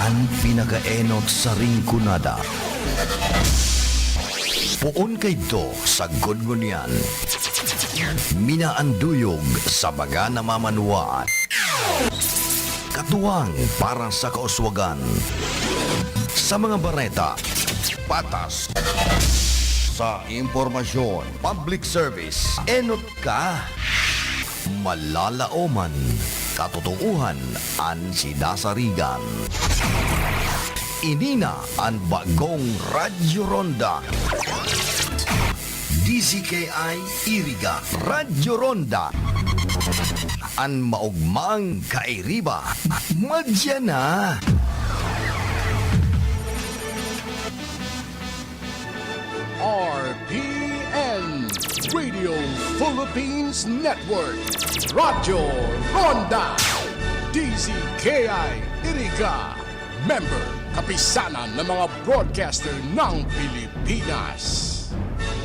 Ang pinakaenot sa ringkunada. Puon kay do sa gudngunyan. Minaanduyog sa baga namamanuaan. Katuwang para sa kauswagan. Sa mga bareta, patas. Sa impormasyon, public service, enot ka. Malalaoman, katotohanan ang sinasarigan. Inina ang bagong Radyo Ronda. DCKI Iriga Radyo Ronda. Ang maugmang kairiba. Madya na. RPN Radio Philippines Network Radyo Ronda DZKI Iriga Member Kapisanan ng mga broadcaster ng Pilipinas.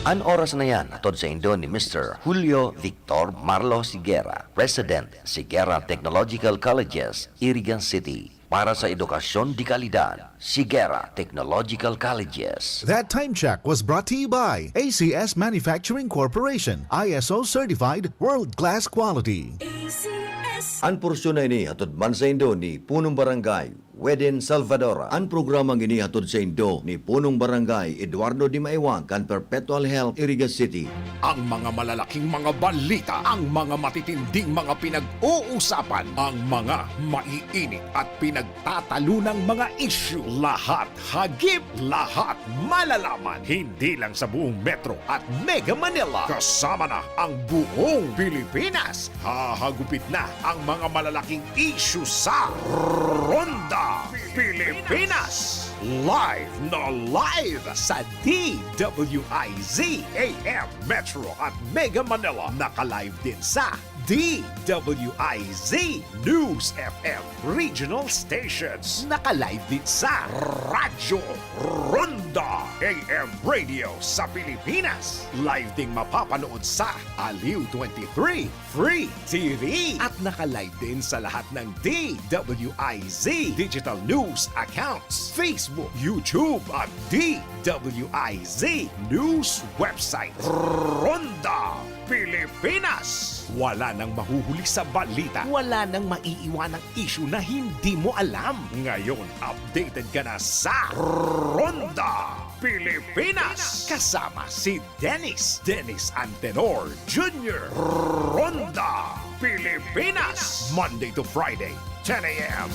Ang oras na yan, atod sa Indo ni Mr. Julio Victor Marlo Siguera, President, Siguera Technological Colleges, Irigan City. Para sa edukasyon di kalidad, Siguera Technological Colleges. That time check was brought to you by ACS Manufacturing Corporation, ISO certified world-class quality. Ang porsyon na ini hatod man sa Indo ni Punong Barangay Weden Salvadora. Ang programang ini hatod sa Indo ni Punong Barangay Eduardo Di Maiwang kan Perpetual Health Iriga City. Ang mga malalaking mga balita, ang mga matitinding mga pinag-uusapan, ang mga maiinit at pinagtatalunang mga issue. Lahat hagip, lahat malalaman. Hindi lang sa buong Metro at Mega Manila. Kasama na ang buong Pilipinas. Hahagupit na ang mga malalaking issue sa Ronda Pilipinas. Live na live sa DWIZ AM Metro at Mega Manila. Naka-live din sa DWIZ News FM Regional Stations. Naka-live din sa Radyo Ronda AM Radio sa Pilipinas. Live ding mapapanood sa Aliw 23 Free TV. At naka-live din sa lahat ng DWIZ Digital News accounts, Facebook, YouTube at DWIZ News website. Ronda Pilipinas. Wala nang mahuhuli sa balita. Wala nang maiiwanang issue na hindi mo alam. Ngayon, updated ka na sa Ronda Pilipinas. Kasama si Dennis Antenor Jr. Ronda Pilipinas. Monday to Friday, 10 a.m.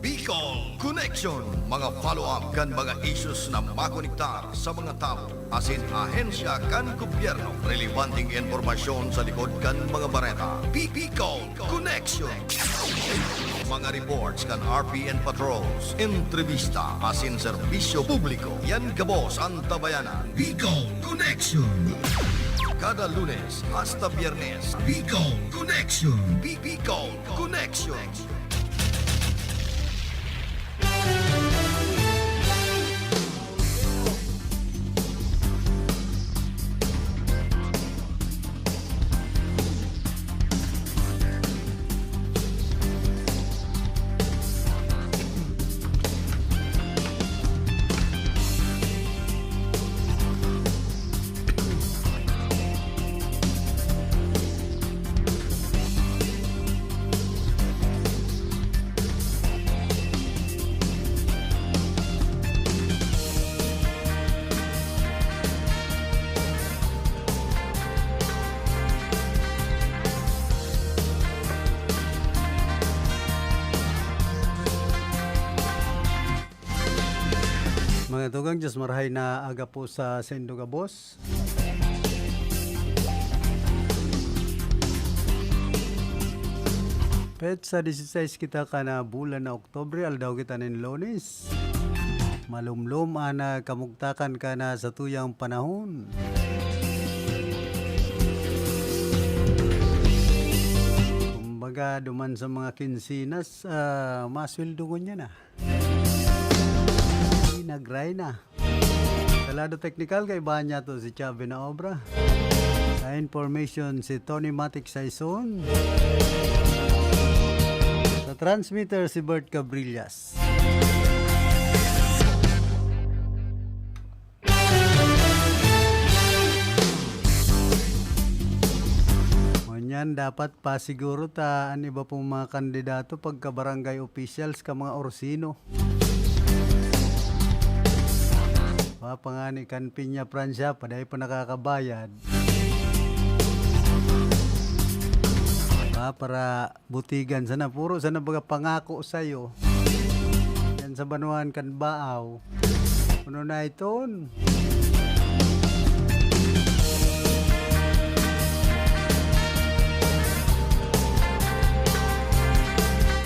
Bicol Connection. Mga follow-up kan mga issues na makonektar sa mga tao. Asin ahensya kan gobyerno. Relevanting informasyon sa likod kan mga bareta. Bicol Connection. Mga reports kan RPN patrols. Entrevista asin serbisyo publiko. Yan kabos ang tabayanan. Bicol Connection. Kada Lunes hasta Biyernes. Bicol Connection. Bicol Connection. Mga tugang Diyos marahay na aga po sa Sendo Gabos. Pet sa 16 kita ka na bulan na Oktobre, aldaw kita ng Lunes. Malumlum ana kamugtakan ka na sa tuyang panahon. Kumbaga duman sa mga kinsinas, masweldo ko niya na. Nagray na. Sa lado technical, kay niya to si Chavi na obra. Sa information, si Tony Matic Saison. Sa transmitter si Bert Cabrillas. Ngunyan dapat pa siguro ang iba pong mga kandidato pagka barangay officials ka mga orsino. Pangani kan Pinya Francia paday pa nakakabayad. Para butigan sana puro sana baga pangako sa'yo. Yan sa Banuan kan Baaw. Ano na iton?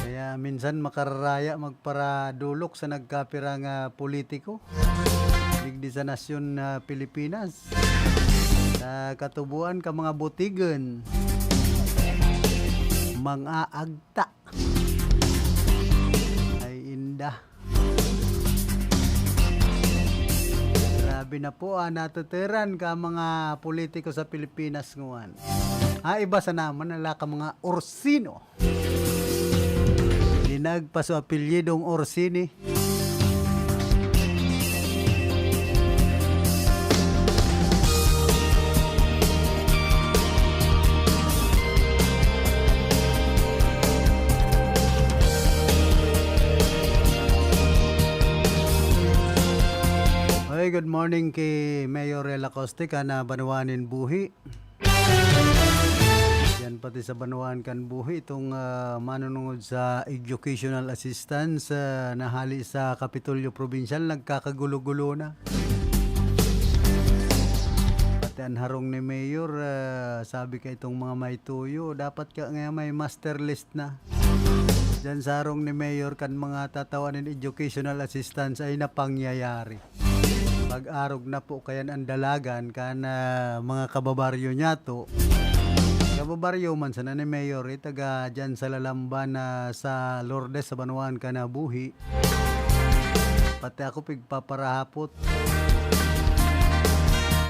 Kaya minsan makararaya magparadulok sa nagkapirang politiko. Digdi sa nasyon na Pilipinas. Sa katubuan ka mga butigan. Mga agta. Ay indah. Grabe na po natuturan ka mga politiko sa Pilipinas ngayon. Iba sa naman nala ka mga orsino. Dinagpaso apelyidong Orsini. Good morning kay Mayor Lacoste ka na Banuanin Buhi. Yan pati sa Banuan kan Buhi itong manunungod sa educational assistance nahali sa Kapitolyo Provincial nagkakagulo-gulo na. Pati ang harong ni Mayor sabi ka itong mga may tuyo dapat ka nga may master list na. Diyan sa harong ni Mayor kan mga tatawanin educational assistance ay napangyayari. Pag-arog na po kayan ang dalagan kana mga kababaryo niya to. Kababaryo man sana ni Mayor taga dyan sa Lalamban sa Lourdes sa Banuan ka na Buhi. Pati ako pigpaparahapot.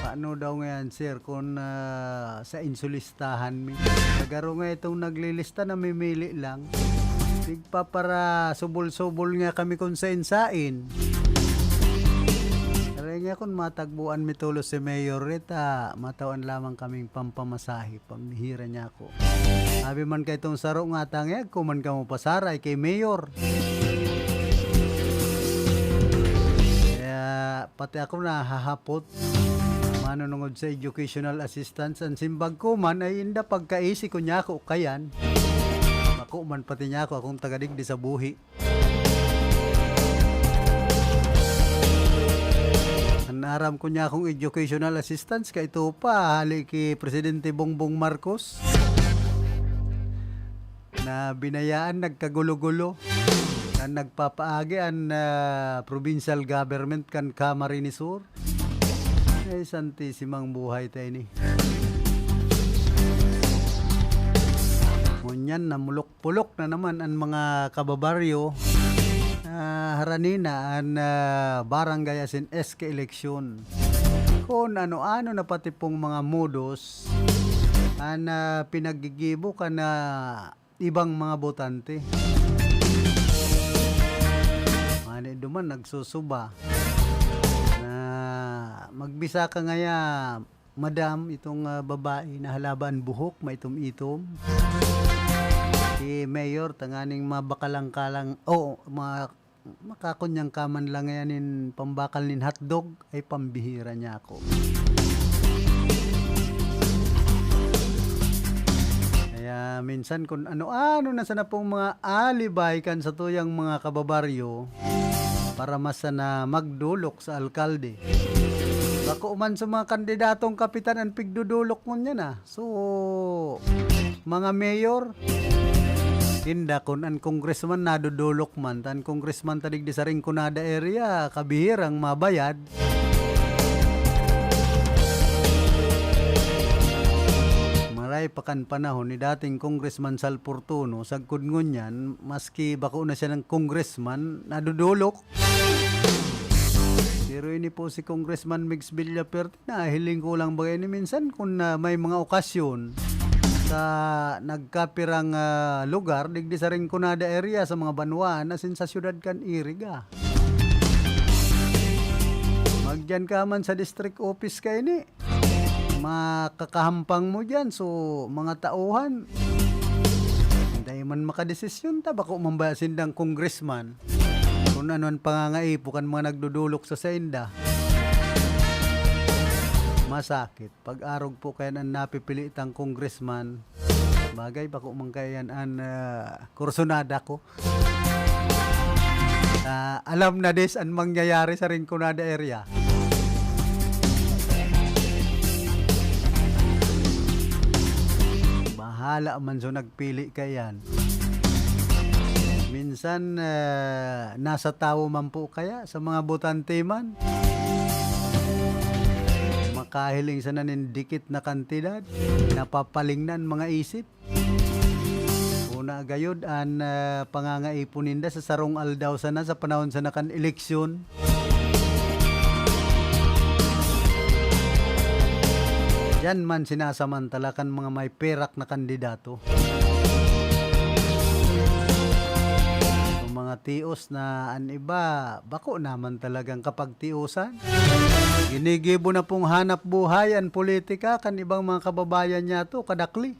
Paano daw ngayon sir kung sa insulistahan mi. Nagaro nga itong naglilista na mimili lang. Pigpapara subol-subol nga kami kung sain-sain. Kaya kung matagbuan mitulos si Mayor Rita, matawan lamang kaming pampamasahe, pamihira niya ako. Sabi man kay itong saro nga tangya, kuman ka mo pasaray kay Mayor. Kaya pati ako nahahapot, manunungod sa educational assistance, ang simbag ko man ay inda pagkaisi ko niya ako kayan. Ako man pati niya ako, akong tagadigdi sa Buhi. Naram ko niya akong educational assistance kay ito pa hali kay Presidente Bongbong Marcos na binayaan nagkagulo-gulo na nagpapaagi ang provincial government kan Camarines Sur. Ay santisimang buhay tayo ni. Ngunyan na mulok-pulok na naman ang mga kababaryo haranina ang barangay asin SK eleksyon. Kung ano-ano na pati pong mga modus ang pinagigibo ka na ibang mga botante. Mani duman nagsusuba na magbisa ka ngaya madam itong babae na halaban buhok maitom-itom. Si Mayor tanganing mabakalang-kalang makakunyang kaman lang yanin pambakal nin hotdog ay pambihira niya ako. Kaya minsan kung ano-ano na sana pong mga alibay kan sa tuyang mga kababaryo para masana magdulok sa alkalde. Bako man sa mga kandidatong kapitan ang pigdudulok mo niya na. So, mga mayor, hinda kun an congressman nadudulok man tan congressman tadig di sa Rinconada area kabihirang mabayad. Maray pakan panahon ni dating congressman Sal Portuno sagkod ngunyan maski bako na siya ng congressman nadudulok. Pero ini po si Congressman Mix Villaperte na hiling ko lang bagay ni minsan kung may mga okasyon sa nagkapirang lugar digdi sa Rinconada area sa mga Banwa asin sa syudad kan Iriga. Magdiyan ka man sa district office kay ni. Makakahampang mo diyan so mga tauhan. Hindi man makadesisyon ta bako mambasin dang congressman. Kung ano ang pangangaipo kan mga nagdudulok sa senda. Masakit. Pag-arog po kayan ang napipili itang congressman, bagay bako man kayan ang kursunada ko. Alam na des ang mangyayari sa Rinconada area. Bahala man so nagpili kayan. Minsan nasa tao man po kaya sa mga botante man. Makahiling sa nanindikit na kantidad, napapalingnan mga isip. Una gayud ang pangangaipon ninda sa sarong aldaw sana sa panahon sa nakan eleksyon. Yan man sinasamantalakan mga may perak na kandidato. Mga tios na an iba, bako naman talagang kapag tiusan. Ginigibo na pong hanap buhay ang politika kan ibang mga kababayan niya to kadakli.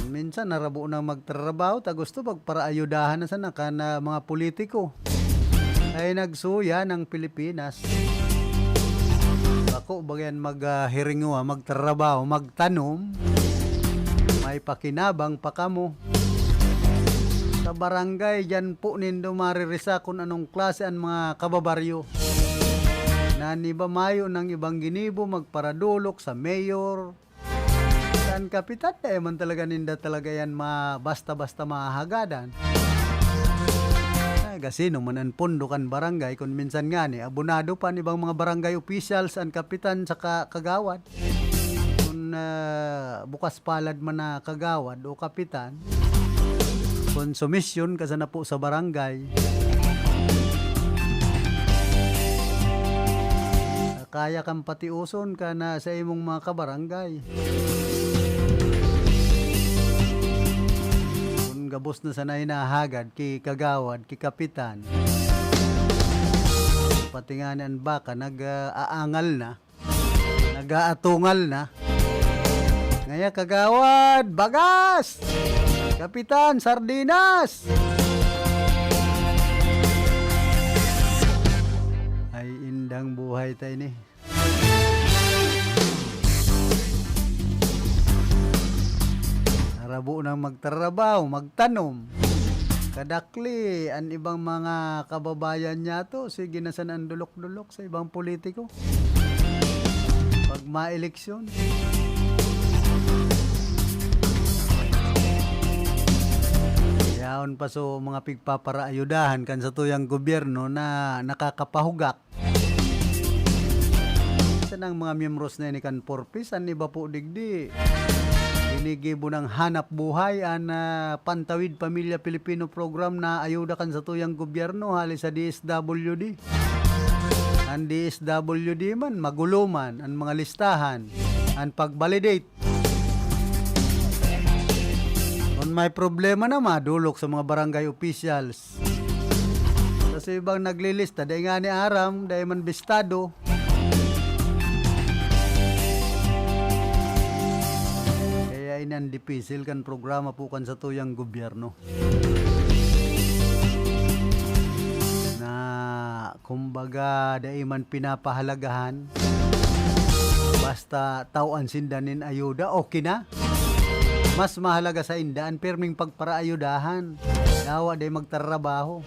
Minsan narabo na magtrabaho ta gusto magparaayudahan na sana kan mga politiko. Ay nagsuya ng Pilipinas. Bako bagyan maghiringo magtrabaho, magtanom. May pakinabang pa kamo. Sa barangay, dyan po nindo maririsa kung anong klase ang mga kababaryo. Naniba mayo ng ibang ginibo, magparadulok sa mayor. Saan kapitan, man talaga ninda talaga yan basta-basta mahagadan. Ay, kasino man ang pondo kan barangay, kung minsan nga ni, abonado pa ni ibang mga barangay officials ang kapitan sa kagawad. Bukas palad man na kagawad o kapitan konsumisyon kasi na po sa barangay kaya kang patiuson ka na sa imong mga kabarangay kung gabos na sanay na hagad ki kagawad ki kapitan patinganan baka nag-aangal na nag-aatungal na. Ngaya kagawad, bagas! Kapitan, sardinas! Ay, indang buhay tayo ni. Narabo nang magtrabaho, magtanom. Kadakli, ang ibang mga kababayan niya to, sige na sanang dulok-dulok sa ibang politiko. Pag ma-eleksyon. Yaon pa so mga pigpaparaayudahan kan sa tuyang gobyerno na nakakapahugak. Sa nang mga miyembros na ini kan porpis, an iba po digdi. Inigibo ng hanap buhay an Pantawid Pamilya Pilipino program na ayuda kan sa tuyang gobyerno hali sa DSWD. Ang DSWD man, magulo man, ang mga listahan, ang pag-validate. Kung may problema na madulok sa mga barangay officials. Kasi ibang naglilista, dahil nga ni Aram, dahil man bistado. Kaya inan dipisil kan programa po kan sa tuyang gobyerno. Kumbaga dahil man pinapahalagahan basta tawan sindanin ayuda okay na mas mahalaga sa indaan perming pagparaayudahan dawa dahil magtrabaho.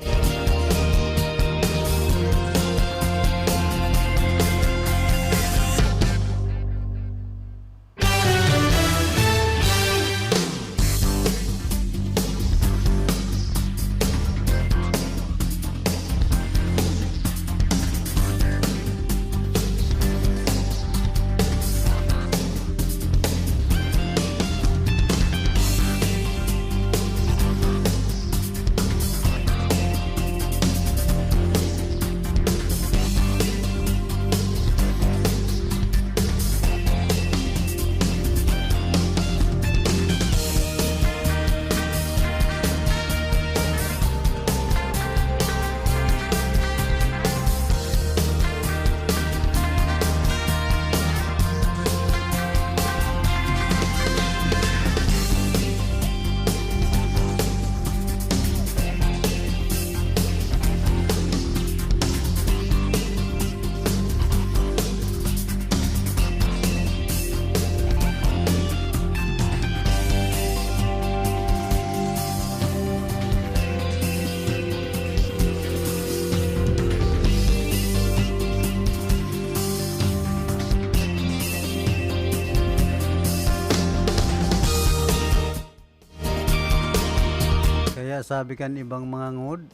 sabi kan ibang mga ngod.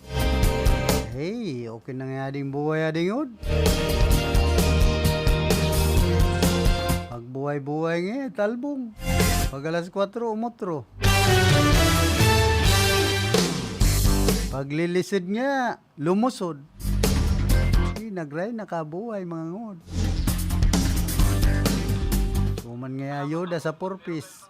Hey, okay na nga ding buhay ading ngod. Pag buhay-buhay nga, talbong. Pag alas 4, umotro. Pag lilisid nga, lumusod. Nagray, nakabuhay mga ngod. Tuman nga ayuda sa purpose.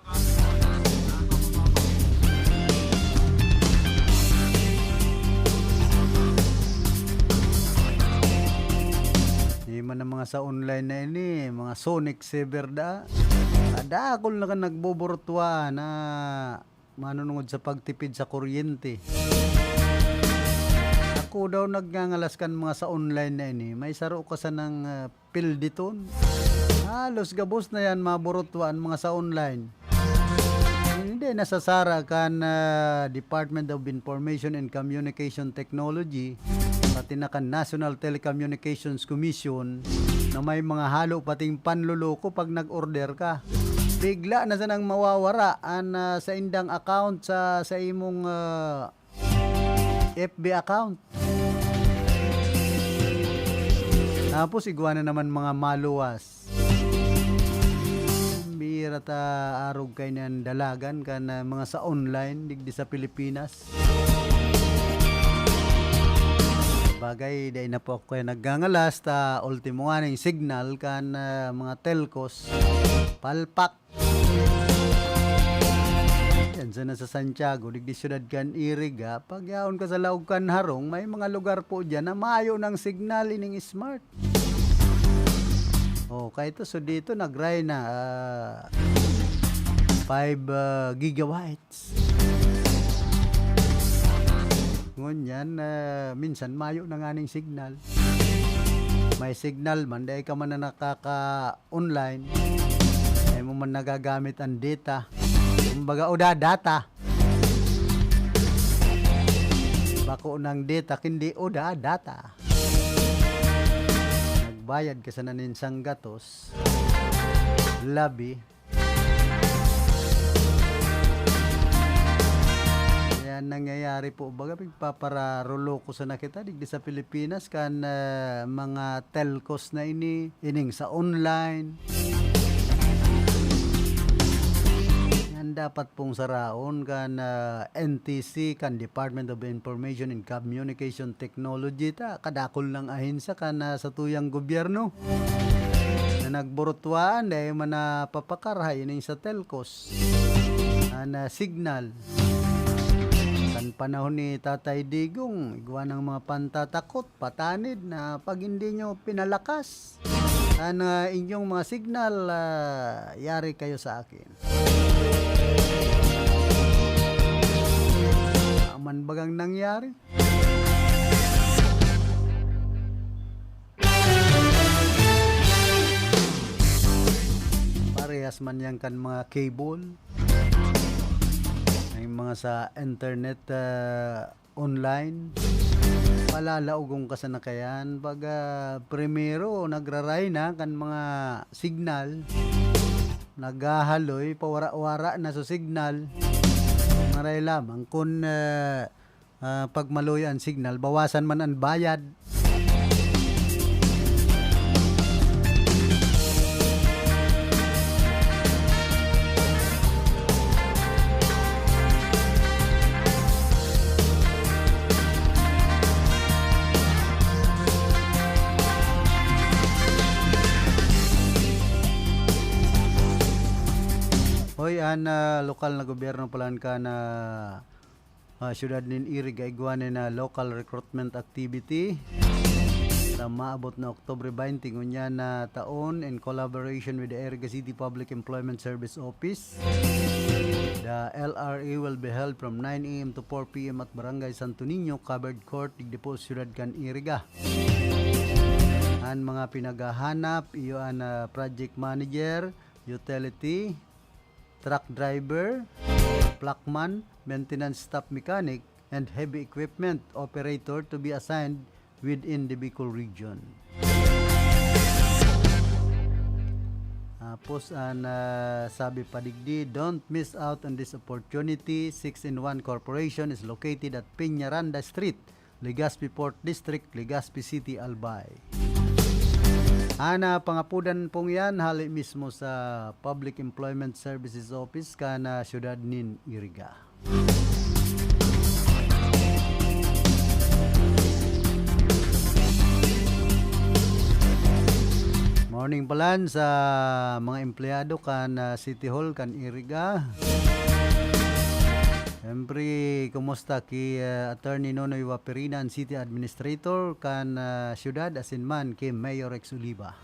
Di man ang mga sa online na ini, mga Sonic Saver da. Ada ako na ka nagboborotwa na manunungod sa pagtipid sa kuryente. Ako daw nagngangalaskan mga sa online na ini, may saro ka sa ng pilditon. Halos gabos na yan maborotwaan mga sa online. Hindi nasasara kan Department of Information and Communication Technology, pati na kan National Telecommunications Commission na may mga halo pating panluloko pag nag-order ka. Bigla na sa nang mawawara sa indang account sa imong FB account. Tapos igwa na naman mga maluwas. Bira ta arog kay nan dalagan kan mga sa online digdi sa Pilipinas. Bagay day na po ako naggangalas ta ultimo nga ning signal kan mga telcos palpak. Yan sa Santiago, digdi syudad kan Iriga, pag yaon ka sa Laog kan Harong, may mga lugar po dyan na maayo ng signal ining smart. Kaya ito, so dito nagray na 5 gigabytes. Ngunyan, minsan mayo na nga ning signal. May signal man, dahil ka man na nakaka-online, ay mo man nagagamit ang data. Kumbaga oda data. Bako ng data kundi oda data. Nagbayad ka sa naninsang gatos. Labi. Yan nangyayari po. Baga pagpapararolo ko sa nakita digdi sa Pilipinas kan mga telcos na ining sa online. Dapat pong saraon kan NTC kan Department of Information and Communication Technology ta kadakol lang ahensya kan sa tuyang gobyerno na nagborotwaan dahil man papakarahay ning sa telcos na signal kan panahon ni Tatay Digong igwa ng mga pantatakot patanid na pag hindi nyo pinalakas inyong mga signal yari kayo sa akin. Aman bagang nangyari? Parehas man yan kan mga cable. Ay mga sa internet online. Palalaugong ka sa nakayan. Pag primero nagraray na kan mga signal. Naghahaloy, pawara-wara na sa signal. Maray lamang kung pagmaloy ang signal, bawasan man ang bayad. Hoy, lokal na gobyerno palan ka na syudad nin Iriga igwanan na local recruitment activity na maabot na Oktubre 20 ngunya na taon in collaboration with the Iriga City Public Employment Service Office. The LRA will be held from 9 a.m. to 4 p.m. at Barangay Santo Niño, Covered Court, Digdepo, Syudad kan Iriga. Ang mga pinagahanap iyo ang project manager, utility, truck driver, pluckman, maintenance staff mechanic, and heavy equipment operator to be assigned within the Bicol region. Tapos sabi pa digdi, don't miss out on this opportunity. 6-in-1 Corporation is located at Peñaranda Street, Legazpi Port District, Legazpi City, Albay. Ana pangapudan pong yan hali mismo sa Public Employment Services Office kana siyudad nin Iriga. Morning palan sa mga empleyado kan City Hall kan Iriga. Siyempre, kumusta ki Attorney Nonoy Waperinan, City Administrator kan siyudad asinman kay Mayor Rex Oliva.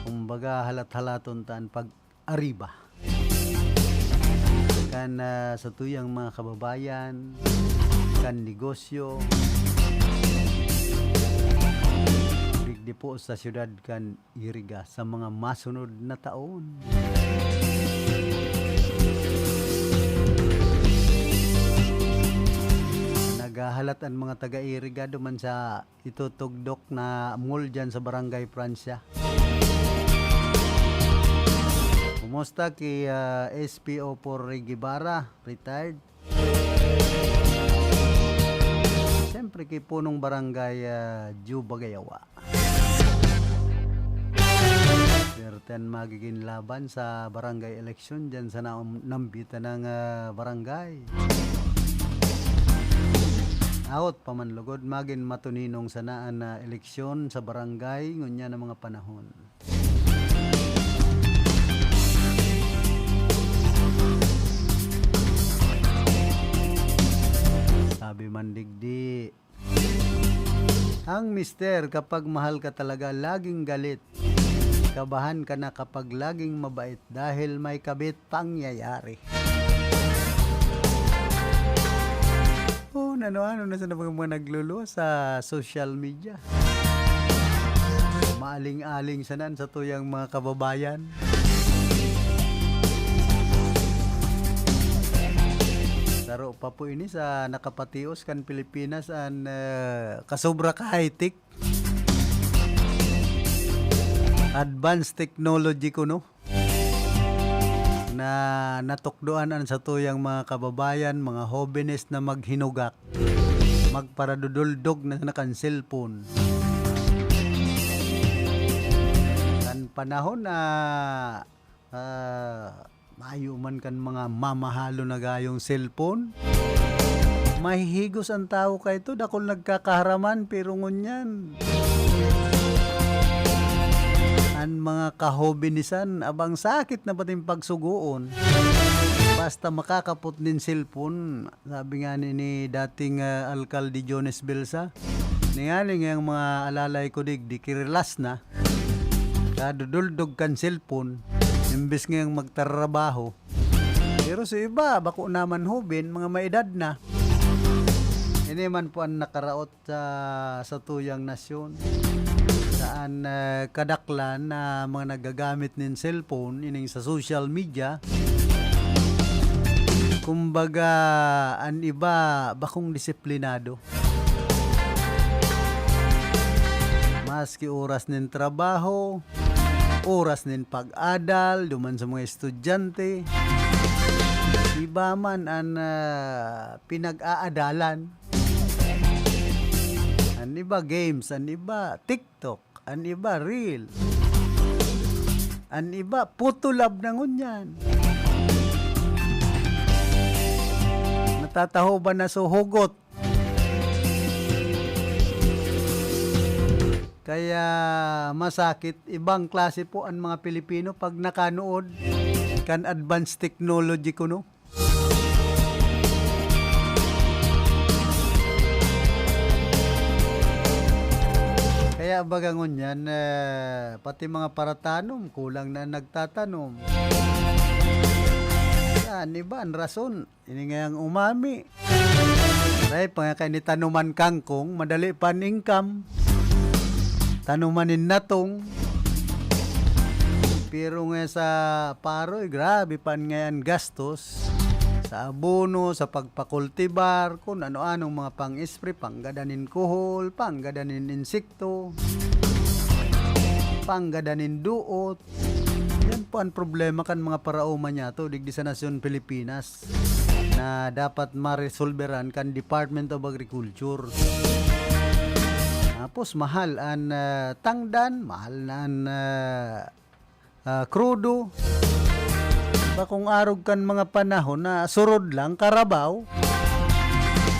Kumbaga halat-halaton taan pag-ariba kan sa tuyang mga kababayan, kan negosyo, di po sa siyudad kan Iriga sa mga masunod na taon. Nagahalat ang mga taga-Iriga duman sa itutugdok na mall dyan sa Barangay Francia. Kumusta kay SPO por Regibara, retired? Siyempre kay punong barangay Ju Bagayawa. Certain magiging laban sa barangay election dyan sa nambitan ng barangay. Out pamanlugod magin matuninong sanaan na eleksyon sa barangay ngunya ng mga panahon. Sabi man digdi, ang mister kapag mahal ka talaga laging galit. Kabahan ka na kapag laging mabait dahil may kabit pangyayari. Oh, ano na sa mga nagluluwa sa social media. Maaling-aling sanan sa tuyang mga kababayan. Taro pa po ini sa nakapatios kan Pilipinas an kasobra ka high-tech. Advanced technology kuno na natukdoan an sa tuyang mga kababayan, mga hobenes na maghinugak, magparaduduldog na nakan cellphone. Kan panahon na mayuman kan mga mamahalo na gayong cellphone, mahihigos ang tao kay ito dakol nagkakaharaman pero ngunyan ang mga kahobinisan abang sakit na bating pagsugoon basta makakapot din cellphone. Sabi nga ni dating Alcalde Jones Belsa, ningali nga ang mga alalay ko di kirilas na kaduduldog kan cellphone imbes nga magtrabaho. Pero sa iba bako naman hobin mga maedad na ini man po ang nakaraot sa tuyang nasyon saan kadaklan na mga nagagamit nin cellphone ining sa social media. Kumbaga ang iba bakong disiplinado, maski oras nin trabaho, oras nin pag-adal duman sa mga estudyante, iba man ang pinag-aadalan. Ang iba games, ang iba TikTok, ang iba reel, ang iba putulab na ngunyan. Natataho ba na so hugot? Kaya masakit, ibang klase po ang mga Pilipino pag nakanood kan advanced technology kuno. Kaya bagangon yan, pati mga paratanom, kulang na nagtatanom. Yan, iba ang rason, ini nga ang umami. Kaya pang kaya ni tanuman kangkong, madali pan income. Tanumanin natong. Pero nga sa paroy, grabe pan ngayon gastos. sa abono, sa pagpakultibar, kung ano-anong mga pang-spray, panggadanin kuhol, panggadanin insekto, panggadanin duot. Yan po ang problema kan mga parauma niya to digdi sa nasyon Pilipinas na dapat maresolveran kan Department of Agriculture. Tapos mahal ang tangdan, mahal na ang krudo. Ba kung arog kan mga panahon na surod lang, karabaw,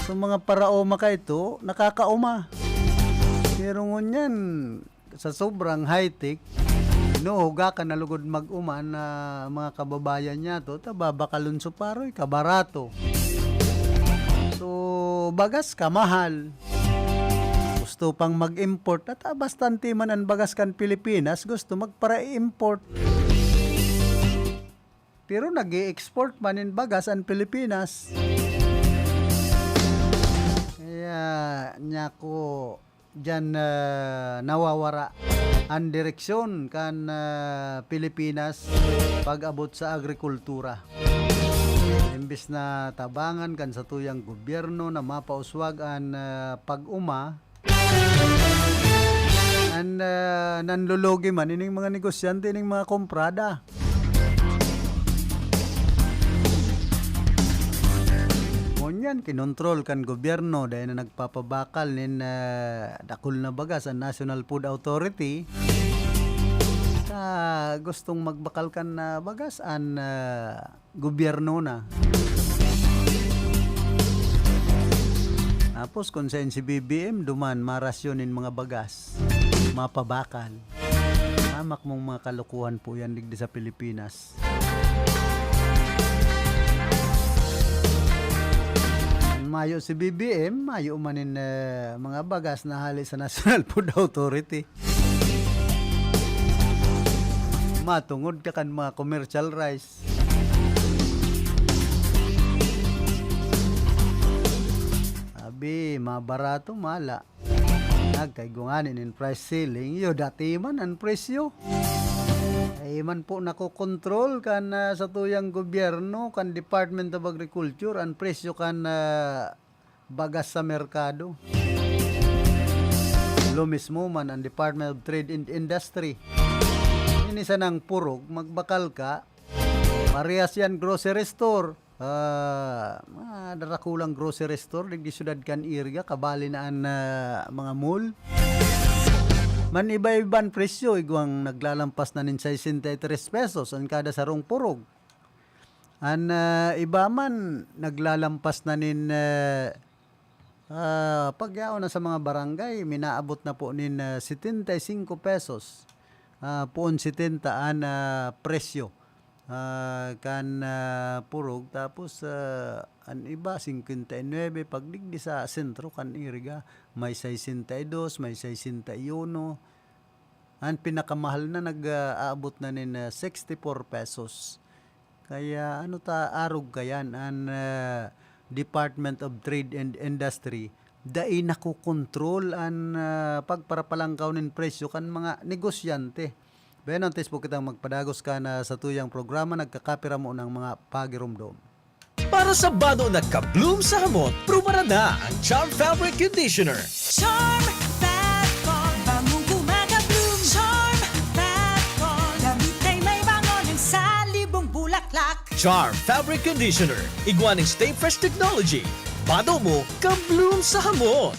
so mga paraoma ka ito, nakakauma. Pero ngunyan, sa sobrang high-tech, inuuga ka na lugod mag-uma na mga kababayan niya to, tababakalun so paroy, kabarato. So, bagas ka, mahal. Gusto pang mag-import, at bastante man ang bagas kan Pilipinas, gusto magpara-import. Pero nag-i-export man in bagas ang Pilipinas. Kaya niya ko dyan nawawara ang direksyon kan Pilipinas pag-abot sa agrikultura. Imbis na tabangan kan sa tuyang gobyerno na mapauswag ang pag-uma, ang nanlulugi man ining mga negosyante, ining mga komprada. Yan kinontrol kan gobyerno dahil na nagpapabakal nin dakul na bagas ang National Food Authority gustong magbakal kan bagas ang gobyerno na. Tapos kung sa NCBBM duman marasyonin mga bagas, mapabakal. Hamak mong mga kalukuhan po yan digdi sa Pilipinas. Mayo si BBM, mayo manin mga bagas na hali sa National Food Authority. Matungod ka kan mga commercial rice. Abi, mabarato, mala. Nagkaigunganin in price ceiling, yo dati man ang presyo. Ay man po nakokontrol kan sa tuyang gobyerno, kan Department of Agriculture, ang presyo kan bagas sa merkado. Lo mismo man ang Department of Trade and Industry. Inisa ng purog, magbakal ka, parehas yan grocery store. Darakulang grocery store, digdi syudad kan area, kabali na ang mga mall. Man iba-ibang presyo, igwang naglalampas na nin 63 pesos ang kada sarong purog. An iba man naglalampas na nin pagyao na sa mga barangay, minaabot na po nin 75 pesos. Puon 70 ang presyo kan purog. Tapos an iba 59 pagdigdi sa sentro kan iriga may 62, may 61. Ang pinakamahal na nag-aabot na nin 64 pesos. Kaya ano arog kayan ang Department of Trade and Industry dai nakokontrol ang pagparapalangkaw nin presyo kan mga negosyante. Ben antes po kitang magpadagos ka na sa tuyang programa, nagkakapira mo ng mga pagirumdom. Para sa bado na kabloom sa hamot, prubara na ang Charm Fabric Conditioner. Charm Fat Bond, bangong kumaka-bloom. Charm Fat Bond, damit ay may bangon ng salibong bulaklak. Charm Fabric Conditioner. Iguaning Stay Fresh Technology. Bado mo, kabloom sa hamot.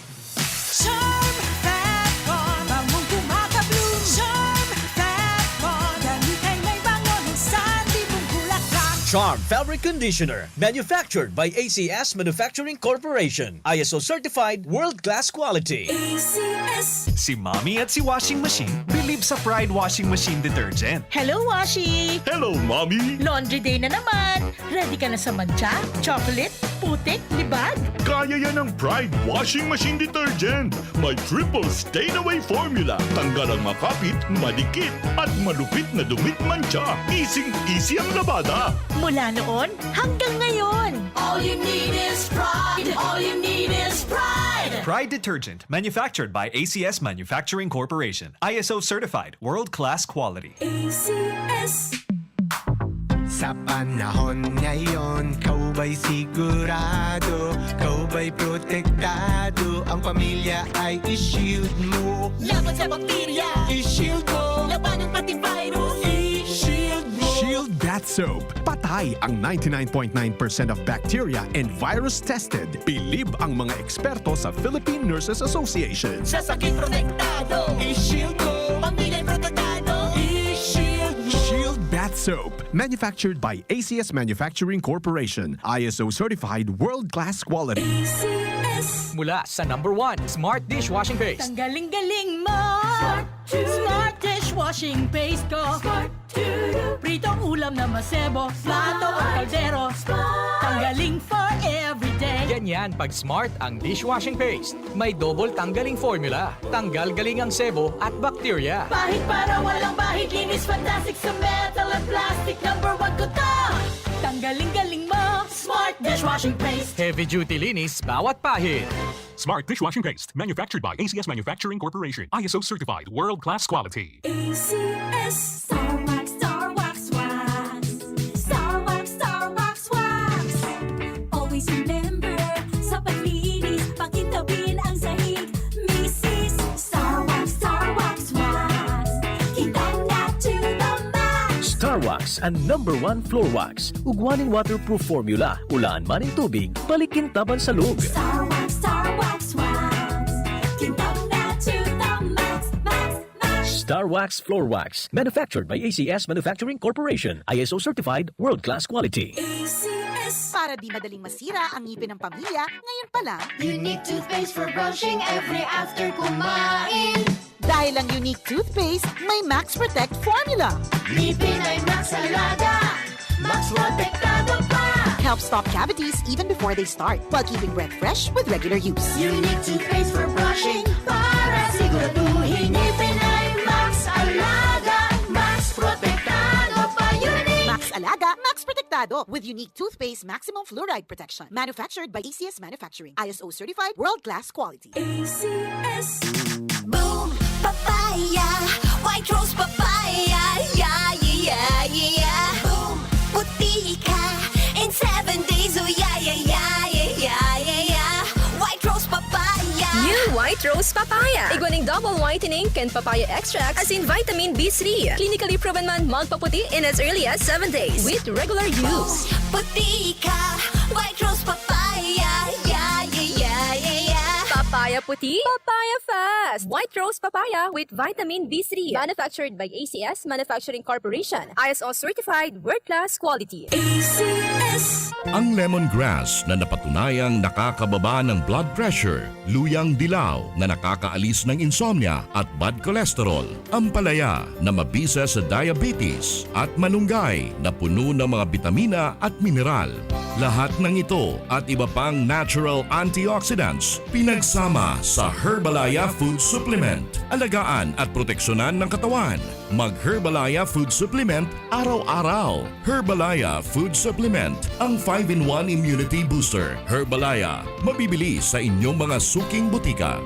Charm Fat Bond, bangong kumaka-bloom. Charm Fat Bond, damit ay may bangon ng salibong bulaklak. Charm Fabric Conditioner. Manufactured by ACS Manufacturing Corporation. ISO certified world-class quality. ACS. Si Mommy at si Washing Machine believe sa Pride Washing Machine Detergent. Hello, Washi! Hello, Mommy! Laundry day na naman! Ready ka na sa mancha, chocolate, putik, libag? Kaya yan ang Pride Washing Machine Detergent. May triple stain-away formula. Tanggal ang makapit, madikit, at malupit na dumit mancha. Easy ang labada. Mula noon hanggang ngayon. All you need is pride. All you need is pride. Pride Detergent, manufactured by ACS Manufacturing Corporation. ISO certified, world-class quality. ACS. Sa panahon ngayon, kau ba'y sigurado? Kau ba'y protektado? Ang pamilya ay i-shield mo. Laban sa bakterya, I-shield mo. labanan pati virus, I-shield mo. Shield Bath Soap. Patay ang 99.9% of bacteria and virus tested. Bilib ang mga eksperto sa Philippine Nurses Association. sa sakit protektado, I-shield mo. pamilya'y protektado, I-shield mo. Shield Bath Soap. Manufactured by ACS Manufacturing Corporation. ISO certified world-class quality. Mula sa #1 Smart Dishwashing Paste. Ang galing-galing mo! Smart dishwashing paste ko. Pritong ulam na masebo, plato o kaldero. Tanggaling for everyday. Ganyan pag Smart ang dishwashing paste. May double tanggaling formula. Tanggal galing ang sebo at bakterya. Bahid para walang bahid, linis fantastic sa metal at plastic. #1 ko to! Tanggaling-galing mo! Smart dishwashing paste. Heavy duty linis bawat pahid. Smart Dishwashing Paste, manufactured by ACS Manufacturing Corporation. ISO certified world-class quality. ACS, Star Wax, Star Wax, Wax. Star Wax, Star Wax, Wax. Always remember, sa paglinis, pakintabin ang sahig. Mrs. Star Wax, Star Wax, Wax. Kitang na to the max. Star Wax ang #1 floor wax. Ugwaning waterproof formula. Ulaan man ang tubig, balikin taban sa loob. Star Wax, Star Wax, Wax. Kitang na to the max, max, max. Star Wax Floor Wax. Manufactured by ACS Manufacturing Corporation. ISO certified world-class quality. ACS. Para di madaling masira ang ngipin ng pamilya, ngayon pa lang, Unique toothpaste for brushing every after kumain. dahil ang unique toothpaste, may Max Protect formula. Ngipin ay Max Alaga, Max Protektado pa. Helps stop cavities even before they start, while keeping breath fresh with regular use. Unique toothpaste for brushing para siguraduhin ngipin ay Max Alaga, Max Protektado pa. Unique. Max Alaga, Max Protectado with unique toothpaste maximum fluoride protection. Manufactured by ACS Manufacturing. ISO certified world-class quality. ACS. Boom, papaya, white rose papaya, yeah, yeah, yeah. Boom, puti ka in 7 days, oh yeah, yeah, yeah, yeah, yeah, yeah. White rose papaya. New White Rose Papaya. Iguaning double whitening and papaya extract as in vitamin B3. Clinically proven man magpaputi in as early as 7 days with regular use. Puti ka, white rose papaya, yeah, yeah, yeah, yeah, yeah. Papaya puti, papaya fast. White Rose Papaya with vitamin B3. Manufactured by ACS Manufacturing Corporation. ISO certified world-class quality. ACS. Ang lemongrass na napatunayang nakakababa ng blood pressure, luyang dilaw na nakakaalis ng insomnia at bad cholesterol, ampalaya na mabisa sa diabetes at malunggay na puno ng mga bitamina at mineral. Lahat ng ito at iba pang natural antioxidants pinagsama sa Herbalaya Food Supplement. Alagaan at proteksyonan ng katawan. Mag-Herbalaya Food Supplement araw-araw. Herbalaya Food Supplement, ang 5-in-1 immunity booster. Herbalaya, mabibili sa inyong mga suking butika.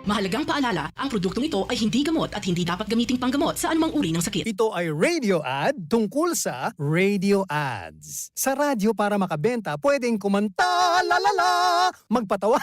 Mahalagang paalala, ang produktong ito ay hindi gamot at hindi dapat gamiting panggamot sa anumang uri ng sakit. Ito ay radio ad tungkol sa radio ads. Sa radyo para makabenta, pwedeng kumanta, lalala, magpatawa,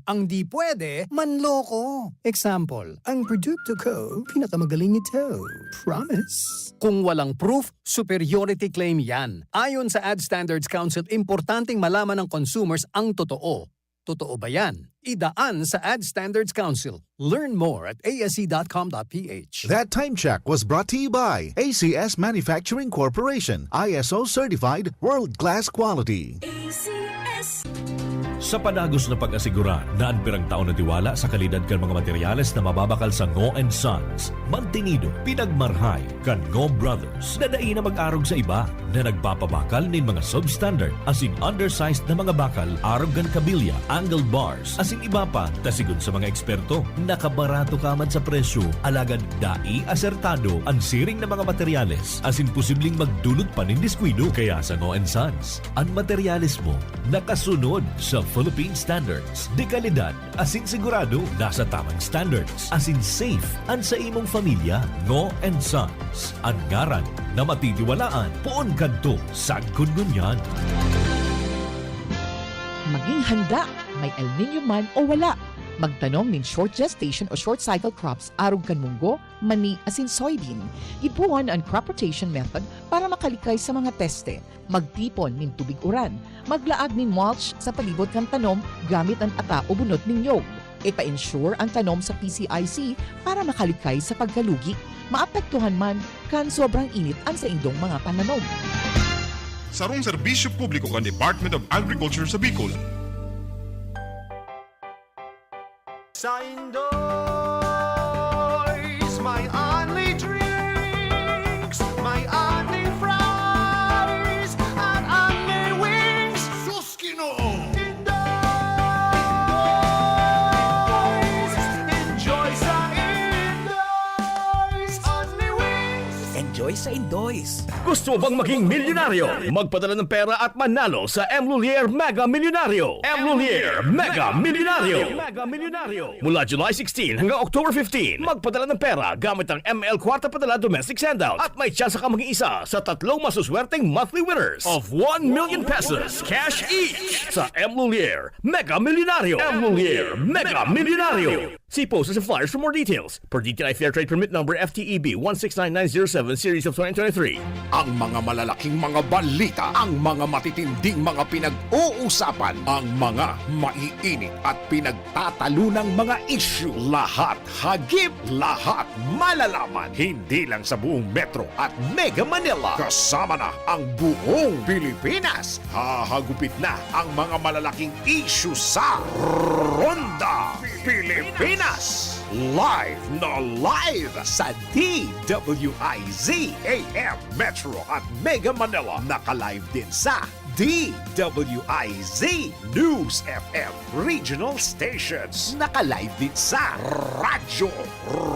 ang di pwede, manloko. Example, ang produkto ko, pinakamagaling ito. Promise. Kung walang proof, superiority claim yan. Ayon sa Ad Standards Council, importanteng malaman ng consumers ang totoo. Totoo ba yan? Idaan sa Ad Standards Council. Learn more at asc.com.ph. That time check was brought to you by ACS Manufacturing Corporation. ISO certified world-class quality. ACS. Sa panagos na pag-asigura na ang pirang taon na tiwala sa kalidad kan mga materyales na mababakal sa Ngo & Sons, mantinido, pinagmarhay kan Ngo Brothers na dai na mag-arog sa iba na nagpapabakal nin mga substandard as in undersized na mga bakal, arog kan kabilya, angled bars, as in iba pa, tasigon sa mga eksperto, nakabarato kaman sa presyo, alagad dai asertado ang siring na mga materyales as in posibleng magdulot pa nin diskwido. Kaya sa Ngo & Sons, ang materyales mo nakasunod sa Philippine standards. De kalidad, asin sigurado, nasa tamang standards. Asin safe, an sa imong pamilya. Ngo and Sons. Ang ngaran na matitiwalaan. Poon kadto, sad kununyan. Maging handa, may El Nino man o wala. Magtanong nin short gestation o short cycle crops arog kan munggo, mani asin soybean. Ibuon ang crop rotation method para makalikay sa mga peste. Magtipon nin tubig uran. Maglaag nin mulch sa palibot kan tanom gamit ang ata o bunot nin nyog. Ipa-ensure ang tanom sa PCIC para makalikay sa pagkalugi. Maapektuhan man kan sobrang init ang sa indong mga pananom. Sarong serbisyo publiko kan Department of Agriculture sa Bicol. Sa Indoys, my only drinks, my only fries, and only wings. Suskino! Indoys, enjoy sa Indoys, only wings. Enjoy sa Indoys. Gusto mo bang maging milyonaryo? Magpadala ng pera at manalo sa M. Lulier Mega Milyonaryo. M. Lulier Mega Milyonaryo. Mula July 16 hanggang October 15, magpadala ng pera gamit ang ML Kwarta Padala Domestic Handout at may tsansa ka maging isa sa 3 masuswerteng monthly winners of 1 million pesos cash each sa M. Lulier Mega Milyonaryo. M. Lulier Mega Milyonaryo. See posters and flyers for more details. Per DTI Fair Trade Permit number FTEB 169907 series of 2023. Ang mga malalaking mga balita, ang mga matitinding mga pinag-uusapan, ang mga maiinit at pinagtatalunang mga issue. Lahat hagip, lahat malalaman. Hindi lang sa buong Metro at Mega Manila. Kasama na ang buong Pilipinas. Hahagupit na ang mga malalaking issue sa Ronda Pilipinas. Live na live sa DWIZ AM Metro at Mega Manila. Naka-live din sa DWIZ News FM Regional Stations. Naka-live din sa Radyo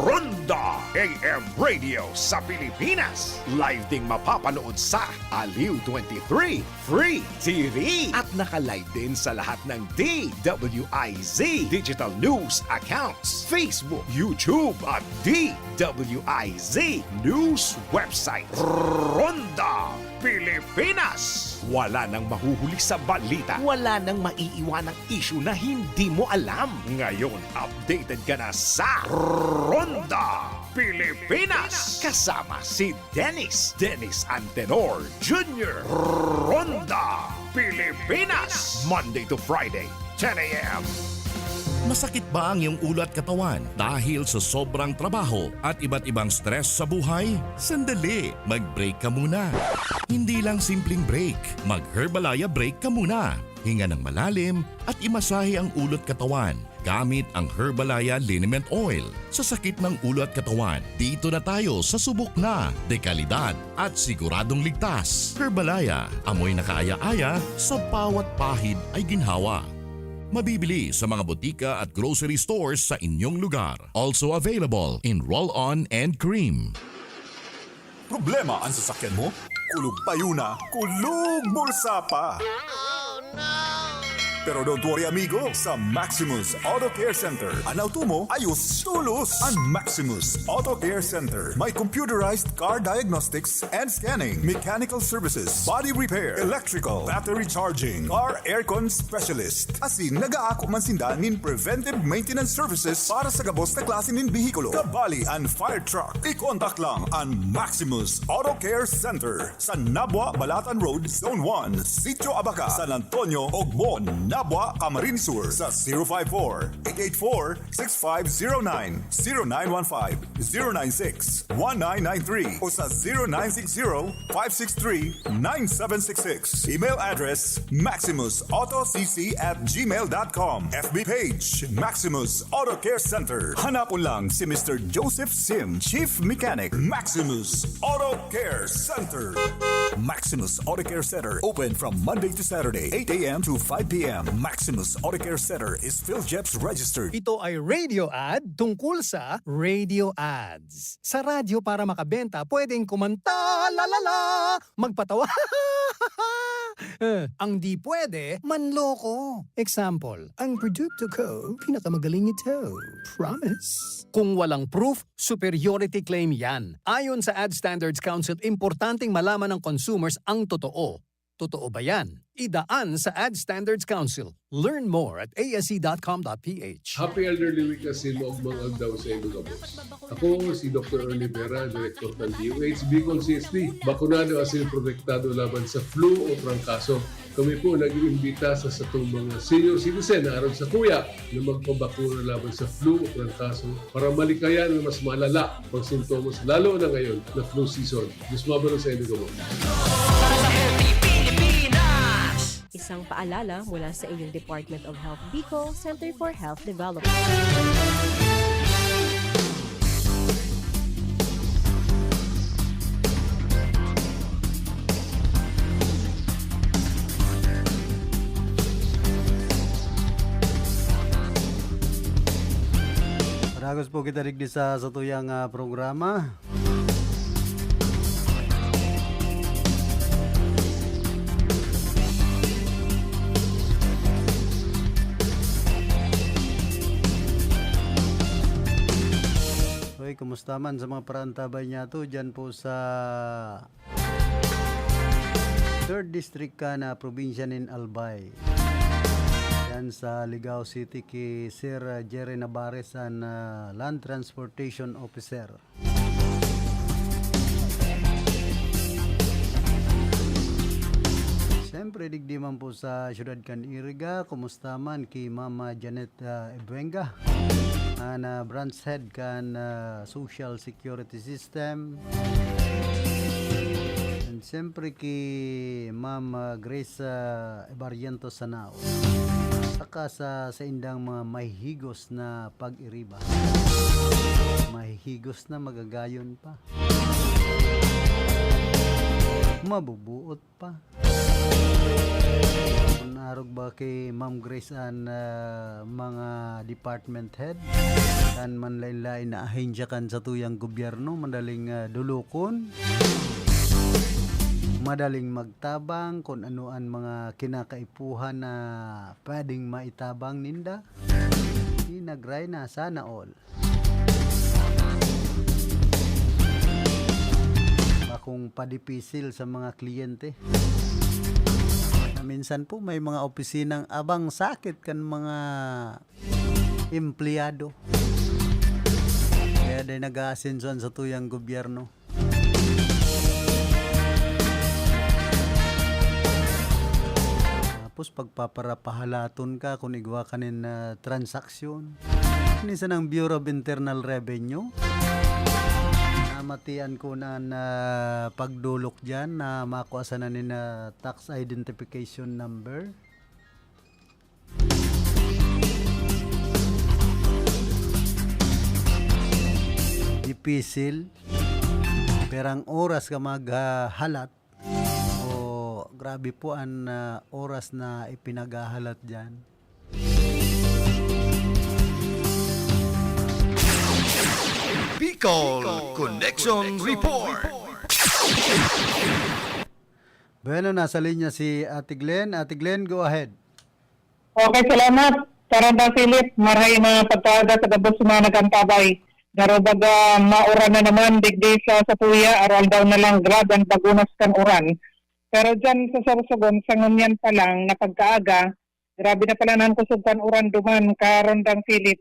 Ronda AM Radio sa Pilipinas. Live ding mapapanood sa Aliw 23 Free TV. At naka-live din sa lahat ng DWIZ Digital News accounts, Facebook, YouTube at DWIZ News website. Ronda Pilipinas. Wala nang mahuhuli sa balita. Wala nang maiiwanang issue na hindi mo alam. Ngayon, updated ka na sa Ronda Pilipinas. Kasama si Dennis Antenor Jr. Ronda Pilipinas. Monday to Friday, 10 a.m. Masakit ba ang iyong ulo at katawan dahil sa sobrang trabaho at iba't ibang stress sa buhay? Sandali, mag-break ka muna. Hindi lang simpleng break, mag-Herbalaya break ka muna. Hinga ng malalim at imasahe ang ulo at katawan gamit ang Herbalaya Liniment Oil. Sa sakit ng ulo at katawan, dito na tayo sa subok na, dekalidad at siguradong ligtas. Herbalaya, amoy na kaaya-aya, sa bawat pahid ay ginhawa. Mabibili sa mga botika at grocery stores sa inyong lugar. Also available in roll-on and cream. Problema ang sasakyan mo? Kulog tayo na, kulog bulsa pa! Pero don't worry amigo, sa Maximus Auto Care Center, ang auto mo ayos tulos. Ang Maximus Auto Care Center may computerized car diagnostics and scanning, mechanical services, body repair, electrical, battery charging, car aircon specialist. Asin nag-aako man sinda nin preventive maintenance services para sa gabos na klase nin bihikulo, kabali and fire truck. I-contact lang ang Maximus Auto Care Center sa Nabwa, Balatan Road, Zone 1, Sitio Abaca, San Antonio, Ogmon, Nabwa, Camarines Sur sa 054-884-6509, 0915-096-1993 o sa 0960-563-9766. Email address maximusautocc@gmail.com. FB page Maximus Auto Care Center. Hanapon lang si Mr. Joseph Sim, Chief Mechanic, Maximus Auto Care Center. Maximus Auto Care Center open from Monday to Saturday, 8 a.m. to 5 p.m. Maximus Auto Care Center is PhilJeps registered. Ito ay radio ad tungkol sa radio ads. Sa radyo para makabenta, pwedeng kumanta, la la la, magpatawa, Ang di pwede, manloko. Example, ang produkto ko, pinakamagaling ito. Promise. Kung walang proof, superiority claim yan. Ayon sa Ad Standards Council, importanteng malaman ng consumers ang totoo. Totoo ba yan? Idaan sa Ad Standards Council. Learn more at asc.com.ph. Happy Elderly Week kasi mo ang daw sa inyo gabos. Ako si Dr. Olivera, Director ng DOH Bicol CSD. Bakunado asil protektado laban sa flu o trangkaso. Kami po nag-iimbita sa satong mga senior citizen na aron sa kuya na magpabakuna laban sa flu o trangkaso para malikayan na mas malala pag sintomas lalo na ngayon na flu season. Diyos mabalo sa inyo gabos. Isang paalala mula sa inyong Department of Health Bicol, Center for Health Development. Paragos po kita digdi sa satuyang programa. Kumusta man sa mga parantabay niya to dyan po sa 3rd District ka na probinsya nin Albay. Yan sa Ligao City kay Sir Jerry Navarez ang Land Transportation Officer. Siyempre digdi man po sa Syudad Can Iriga. Kumusta man kay Mama Janet Ebuenga na branch head kan Social Security System. And siyempre kay Ma'am Grace Ebariento Sanao. Saka sa indang mga mahihigos na pag-iriba. Mahihigos na magagayon pa. Mabubuot pa. Narog ba kay Ma'am Grace an mga department head kan man lain-lain na ahensya kan sa tuyang gobyerno madaling dulukon, madaling magtabang kung anuan mga kinakaipuhan na pwedeng maitabang ninda. Nagray na sana all. Bakong padipisil sa mga kliyente. Minsan po may mga opisinang abang sakit kan mga empleyado. Kaya day nag-aasensuan sa tuyang gobyerno. Tapos pagpaparapahalaton ka kung igwa ka nin transaksyon. Minsan ang Bureau of Internal Revenue. Matian ko na pagdulok dyan na makuasa na nina tax identification number. Dipisil. Perang oras ka maghalat. O grabe po ang oras na ipinaghahalat dyan. Bicol Connection Report. Bueno, nasa linya si Ate Glenn. Ate Glenn, go ahead. Okay, salamat. Karanda Philip, maray mga pagkaga sa gabos mga nagantabay. Darobaga maura na naman digdi sa tuya, aral daw na lang grad ang bagunas kan uran. Pero dyan sa Sorsogon, sa ngunyan pa lang na pagkaaga, grabe na pala nang kusog kan uran duman karandang Philip.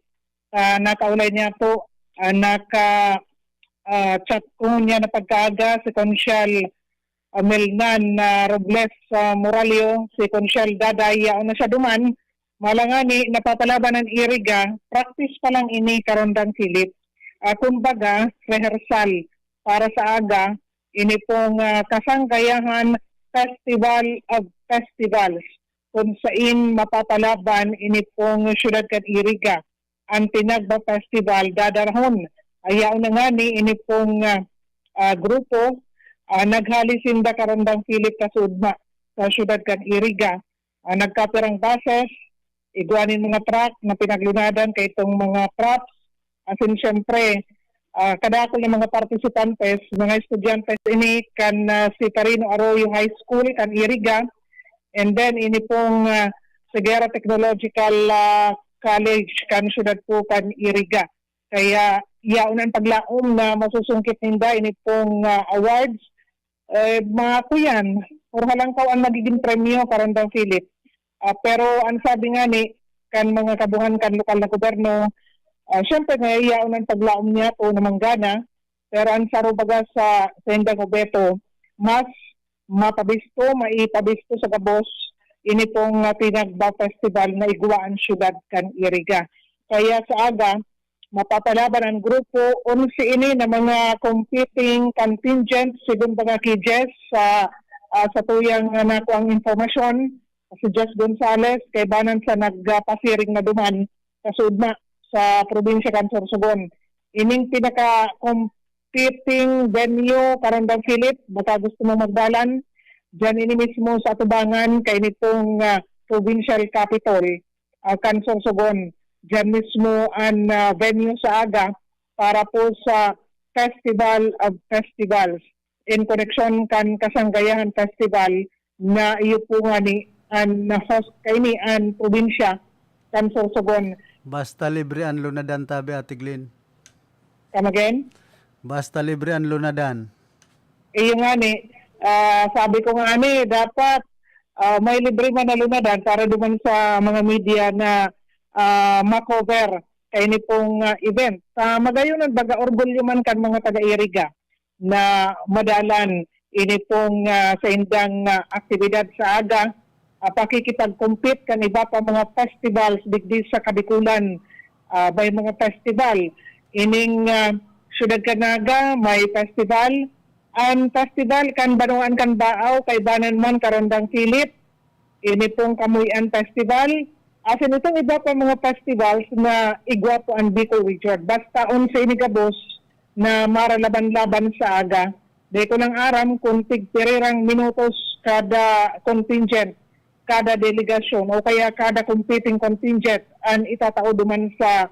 Nakaulay niya po naka-chat ko niya na pagkaaga si Consyal Melnan Robles Moralio, si Consyal Daday, na siya duman, malangani, napapalaban ng iriga, practice pa lang ini karondang Philip. Kumbaga, rehearsal para sa aga, ini pong kasangkayahan Festival of Festivals, kung saan mapapalaban ini pong Syudad Can Iriga. Ang Tinagba Festival dadarahon. Ayaw na nga ni ini pong grupo naghalisinda karandang Philip kasudma sa Syudad Can Iriga. Nagkapirang bases, iguanin mga truck na pinaglunadan kay itong mga props. Asin siyempre, kadako ng mga participantes, mga estudyantes ini kan si Carino Arroyo High School, Can Iriga, And then ini pong Segera Technological College kan syudad po kan Iriga. Kaya yaunan paglaom na masusungkit ninda ini pong awards. Mga kuyan, halang ang magiging premyo karandang Philip. Pero ang sabi nga ni kan mga kabungan kan lokal na gobyerno, syempre nga yaunan paglaom niya po na manggana. Pero ang sarubaga sa Sendang Obeto, mas mapabisto, maipabisto sa Gabos, ini pong Pinagba Festival na Iguaan Syudad kan Iriga. Kaya sa aga, mapapalaban ang grupo 11 ini na mga competing contingents, sigong mga kijes sa tuyang nako ang informasyon, si Jess Gonzales, kay banan sa nagpasiring na duman, kasud na sa probinsya kan Sorsogon. Ining pinaka-competing venue, Karandang Philip, baka gusto mo magdalan, diyan ini mismo sa Tubangan kay nitong provincial capital, kan Sorsogon. Diyan mismo ang venue sa aga para po sa Festival of Festivals in connection kan Kasanggayahan Festival na iyo po nga ni ang host kay ni ang probinsya kan Sorsogon. Basta libre ang lunadan tabi Atiglin. Come again? Basta libre ang lunadan. Iyo nga ni sabi ko nga dapat may libre man na lunadan para duman sa mga media na makover kay ni pong event. Magayon ang baga orgulyo man kan mga taga-Iriga na madalan ini pong sa indang aktibidad sa aga, pakikipag-compete kan iba pa mga festivals digdi sa Kabikulan, may mga festival. Ining Syudad Canaga may festival. Ang festival kan Banuan kan Baaw kay Banan man Karandang Philip. Ini pong Kamuyan Festival. Asin itong iba pa mga festivals na igwa po ang Bicol Region. Basta sa inigabos na maralaban-laban sa aga. Di ko nang aram kung tigpirirang minutos kada contingent, kada delegasyon o kaya kada competing contingent ang itatao duman sa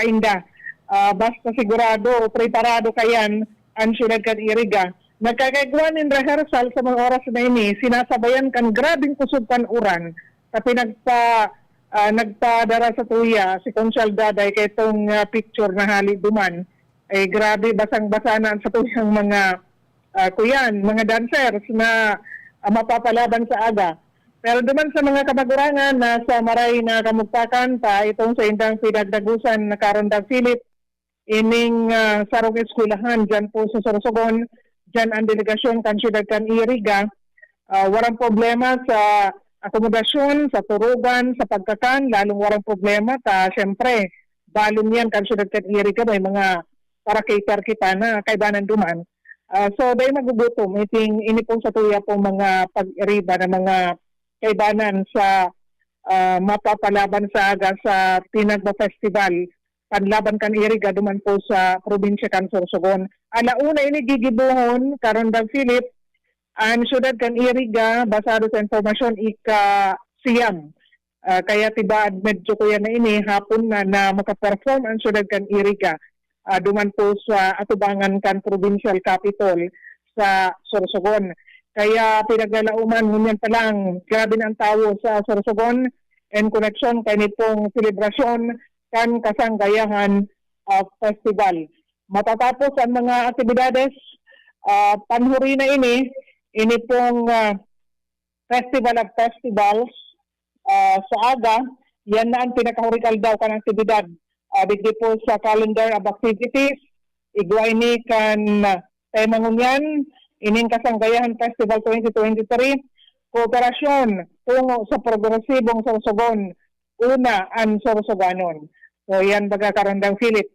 inda. Basta sigurado o preparado kayan ang Syudad kan Iriga. Nagkakagawa ng rehearsal sa mga oras na ini, sinasabayan kan grabing kusog kan uran. Tapi nagpadara sa tuya si Conchal Daday kay itong picture na hali duman. Grabe, basang-basa na sa tuyang mga kuyan, mga dancers na mapapalaban sa aga. Pero duman sa mga kamagurangan na sa maray na kamugtakan pa itong sa indang pinagdagusan na Karandang Philip, ining sarong eskwelahan dyan po sa Sorsogon, dyan ang delegasyon kan Syudad kan Iriga. Walang problema sa akomodasyon, sa turugan, sa pagkakan, lalong walang problema. Siyempre, balon yan kan Syudad kan Iriga, may mga para cater kita na kaibanan duman. So, dahil magugutom, ini pong sa tuya po mga pag-iriba na mga kaibanan sa mapapalaban sa aga sa Pinagba Festival. Panlaban kan Iriga duman po sa probinsya kan Sorsogon. Alauna ini gigibuhon Karandang Philip ang Syudad kan Iriga basado sa informasyon ika-siyam. Kaya tibaad medyo kuya na ini hapon na makaperform ang Syudad kan Iriga duman po sa atubangan kan provincial capital sa Sorsogon. Kaya pinaglalauman ngunyan pa lang grabe ng tao sa Sorsogon in connection kay nitong selebrasyon kan Kasanggayahan Festival. Matatapos ang mga aktibidades, panhuri na ini pong Festival of Festivals sa aga, yan na ang pinakahurikal daw kan aktibidad. Digdi po sa calendar of activities, igwa ini kan Taymangungyan, ining Kasanggayahan Festival 2023, kooperasyon tungo sa progresibong Sorsogon, una ang Sorsoganon. So yan baga Karandang Philip.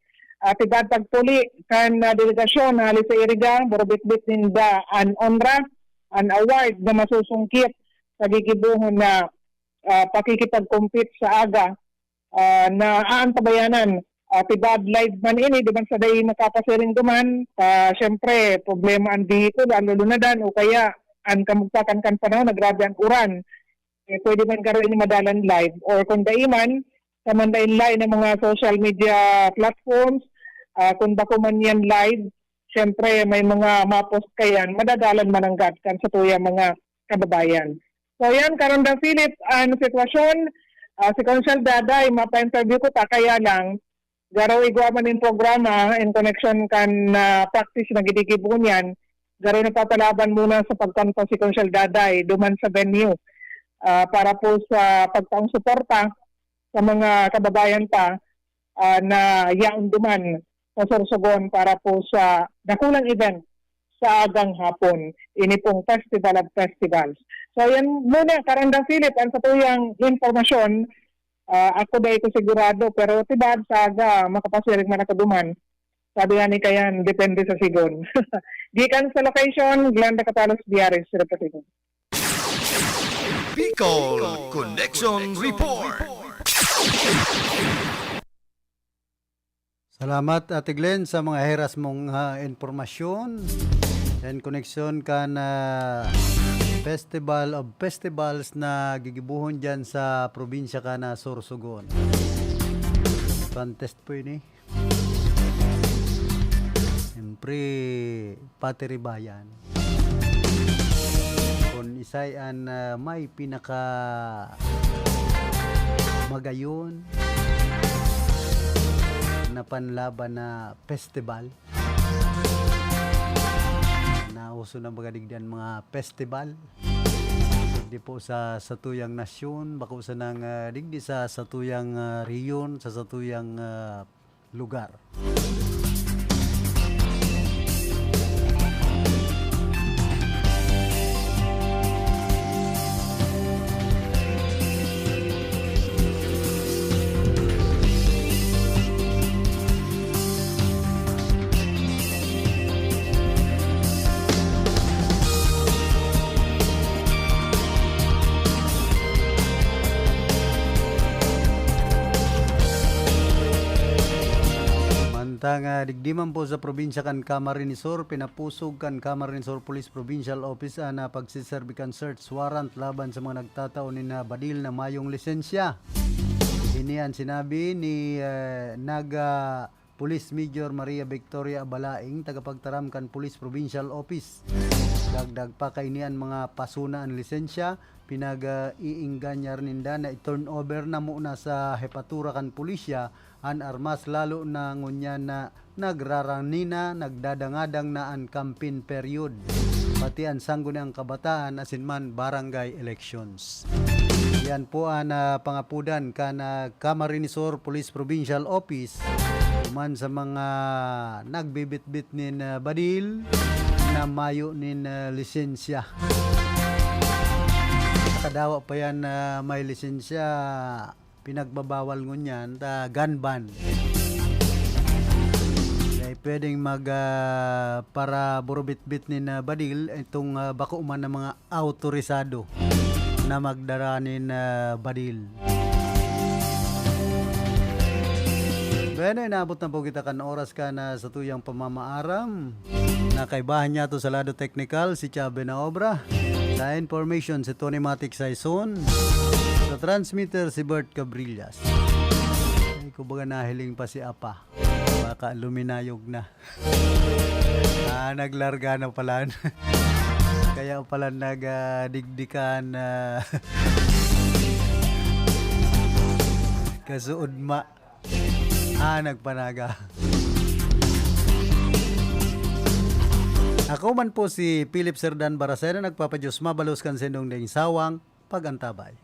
Tibad pagpuli kan delegasyon halis sa Iriga, borobit-bit ninda an onra, an award na masusungkit sa gigibuhon na pakikipag-compete sa aga na aantabayanan. Tibad live man ini, diban sa day makapasiring duman, syempre problema ang vehicle, ang lulunadan o kaya ang kamugtakan kan panahon, nagrabe ang uran. Pwede man karoon ini madalan live or kung daiman, samandain live ng mga social media platforms, kung bako man yan live, syempre may mga mapost kayan, madadalan mananggat kan sa tuya mga kababayan. So yan, karon da Philip, ang sitwasyon, si Consul Daday, mapa-interview ko ta, kaya lang, garaw igwa man yung programa in connection kan practice na gidigibon yan, garaw napapalaban muna sa pagkanto si Consul Daday, duman sa venue, para po sa pagtaong suporta sa mga kababayan pa na yaon duman sa Sorsogon para po sa dakulang event sa agang hapon. Ini pong Festival of Festivals. So yan muna, Karandang Philip, ang sa tuyang informasyon, ako dahil ko sigurado, pero tibad sa aga, makapasirig man ako duman. Sabi nga ni Kayan, depende sa sigon. Gikan sa location, Glenda Catalos, Diaris, Repetition. Bicol Connection Report. Salamat Ate Glenn sa mga heras mong informasyon and connection ka na Festival of Festivals na gigibuhon dyan sa probinsya ka na Sorsogon. Contest po yun eh. Siyempre, Patiribayan. Kung isayan may pinaka magayon na panlaban na festival. Nauso na magadigdan mga festival. Digdi po sa satuyang nasyon, bako sa nang digdi sa satuyang riyon, sa satuyang lugar. Digdiman po sa probinsya kan Camarines-Sur, pinapusog kan Camarines-Sur Police Provincial Office na pagsiserbikan search warrant laban sa mga nagtataon ni na badil na mayong lisensya. Inian sinabi ni Naga Police Major Maria Victoria Abalaing, tagapagtaram kan Police Provincial Office. Dagdag pa kay niyan mga pasuna ang lisensya, pinag-iingganyar ninda na i-turn over na muna sa hepatura kan pulisya an armas, lalo na ngunya na nagraranina, nagdadangadang na ang campaign period. Pati ang sangguni ang kabataan asinman barangay elections. Yan po ang pangapudan ka na Camarines-Sur Police Provincial Office man sa mga nagbibit-bit nin badil na mayo nin lisensya. Kadawa pa yan may lisensya, pinagbabawal ngunyan ta gun ban. Kaya pwedeng para burubit-bit ni na badil itong bako man ng mga autorisado na magdaranin badil. Bene, naabot na po kita kan oras ka na sa tuyang pamamaaram. Nakaibahan niya to sa lado technical si Chabe na obra. Sa information si Tony Matic Saison. Sa transmitter si Bert Cabrillas. Ay, kumbaga nahiling pa si Apa. Baka luminayog na. Naglarga na pala. Kaya pala nagdigdikan kasuudma. Nagpanaga. Ako man po si Philip Serdan Baracena, nagpapadyos mabalos kan sendong ding sawang pagantabay.